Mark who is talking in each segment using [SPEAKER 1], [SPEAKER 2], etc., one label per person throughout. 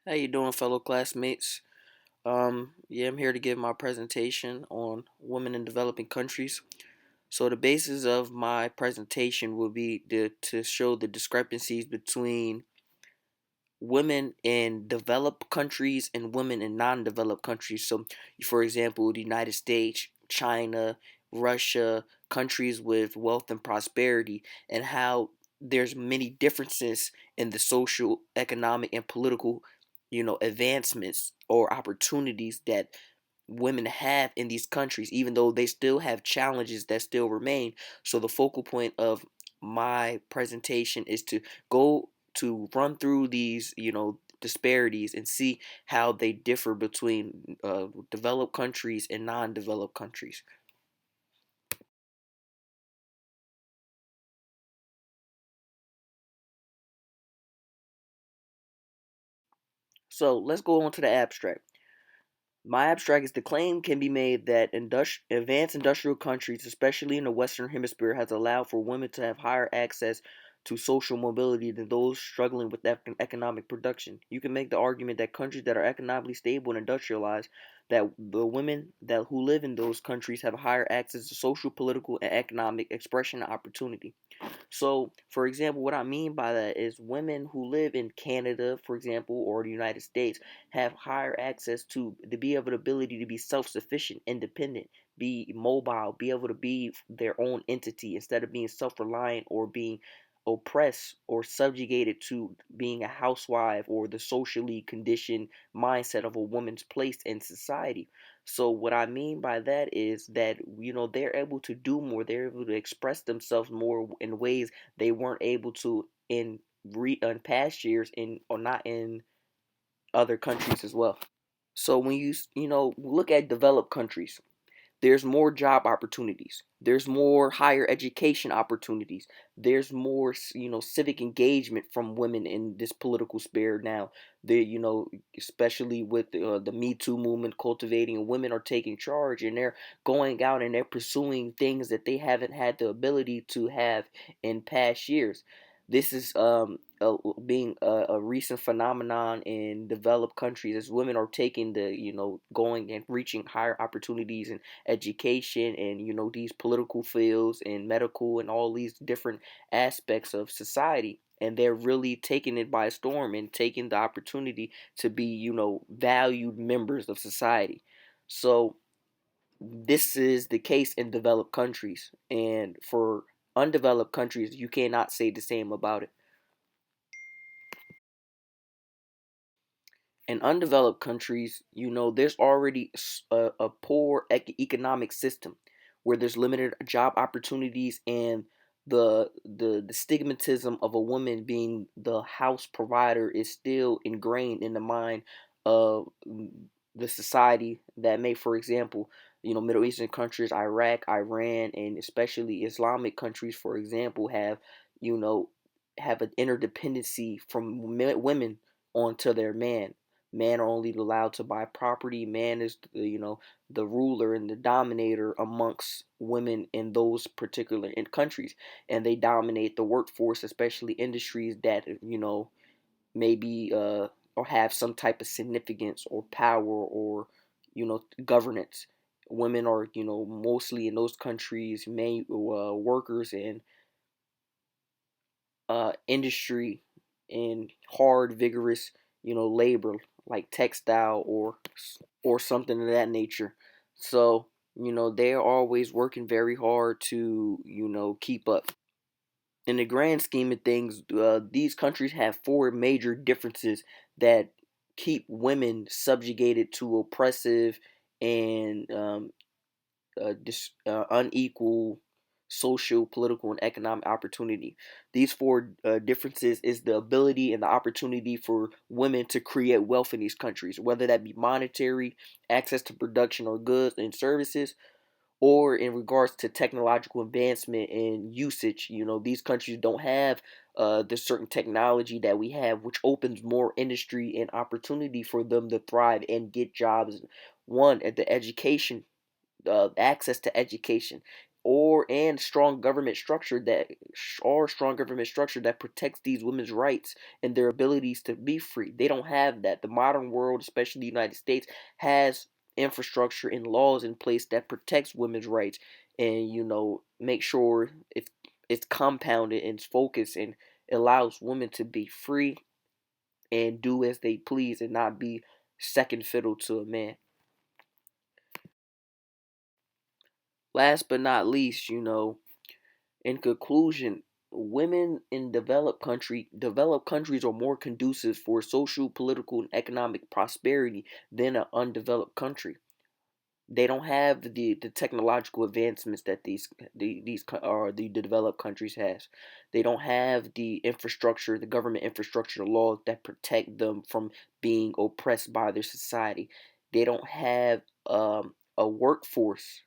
[SPEAKER 1] How you doing, fellow classmates? Yeah, I'm here to give my presentation on women in developing countries. So the basis of my presentation will be to show the discrepancies between women in developed countries and women in non-developed countries. So, for example, the United States, China, Russia, countries with wealth and prosperity, and how there's many differences in the social, economic, and political, advancements or opportunities that women have in these countries, even though they still have challenges that still remain. So the focal point of my presentation is to go to run through these, disparities and see how they differ between developed countries and non-developed countries. So let's go on to the abstract. My abstract is the claim can be made that advanced industrial countries, especially in the Western Hemisphere, has allowed for women to have higher access to social mobility than those struggling with economic production. You can make the argument that countries that are economically stable and industrialized, that the women that who live in those countries have higher access to social, political, and economic expression and opportunity. So, for example, what I mean by that is women who live in Canada, for example, or the United States have higher access to be able the ability to be self-sufficient, independent, be mobile, be able to be their own entity instead of being self-reliant or being oppressed or subjugated to being a housewife or the socially conditioned mindset of a woman's place in society. So what I mean by that is that they're able to do more, they're able to express themselves more in ways they weren't able to in past years in or not in other countries as well. So when you look at developed countries, there's more job opportunities, there's more higher education opportunities, there's more civic engagement from women in this political sphere now. They especially with the Me Too movement cultivating, and women are taking charge and they're going out and they're pursuing things that they haven't had the ability to have in past years. This is being a recent phenomenon in developed countries as women are taking the going and reaching higher opportunities in education and these political fields and medical and all these different aspects of society, and they're really taking it by storm and taking the opportunity to be valued members of society. So this is the case in developed countries, and for undeveloped countries you cannot say the same about it. In undeveloped countries, there's already a poor economic system where there's limited job opportunities, and the stigmatism of a woman being the house provider is still ingrained in the mind of the society that may, for example, Middle Eastern countries, Iraq, Iran, and especially Islamic countries, for example, you know have an interdependency from women onto their man. Men are only allowed to buy property. Man is the ruler and the dominator amongst women in those particular countries, and they dominate the workforce, especially industries that maybe or have some type of significance or power or governance. Women are mostly in those countries main workers in industry and hard, vigorous, labor like textile or something of that nature. So they're always working very hard to keep up. In the grand scheme of things, these countries have four major differences that keep women subjugated to oppressive and unequal social, political, and economic opportunity. These four differences is the ability and the opportunity for women to create wealth in these countries, whether that be monetary, access to production or goods and services, or in regards to technological advancement and usage. These countries don't have the certain technology that we have, which opens more industry and opportunity for them to thrive and get jobs. One, at the education access to education or and strong government structure that protects these women's rights and their abilities to be free. They don't have that. The modern world, especially the United States, has infrastructure and laws in place that protects women's rights, and make sure it's compounded and it's focused and allows women to be free and do as they please and not be second fiddle to a man. Last but not least, in conclusion, women in developed countries are more conducive for social, political, and economic prosperity than an undeveloped country. They don't have the technological advancements that the developed countries has. They don't have the infrastructure, the government infrastructure, the laws that protect them from being oppressed by their society. They don't have a workforce,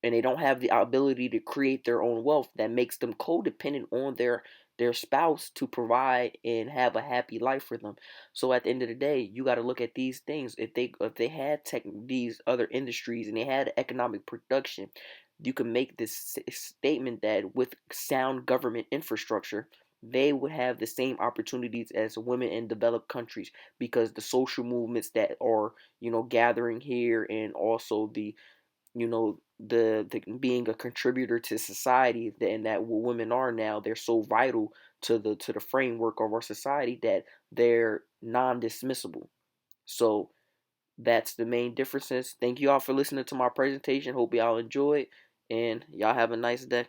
[SPEAKER 1] and they don't have the ability to create their own wealth that makes them codependent on their spouse to provide and have a happy life for them. So at the end of the day, you got to look at these things. If they had these other industries and they had economic production, you can make this statement that with sound government infrastructure, they would have the same opportunities as women in developed countries, because the social movements that are gathering here, and also the being a contributor to society, and that what women are now, they're so vital to the framework of our society that they're non-dismissible. So that's the main differences. Thank you all for listening to my presentation. Hope y'all enjoyed, and y'all have a nice day.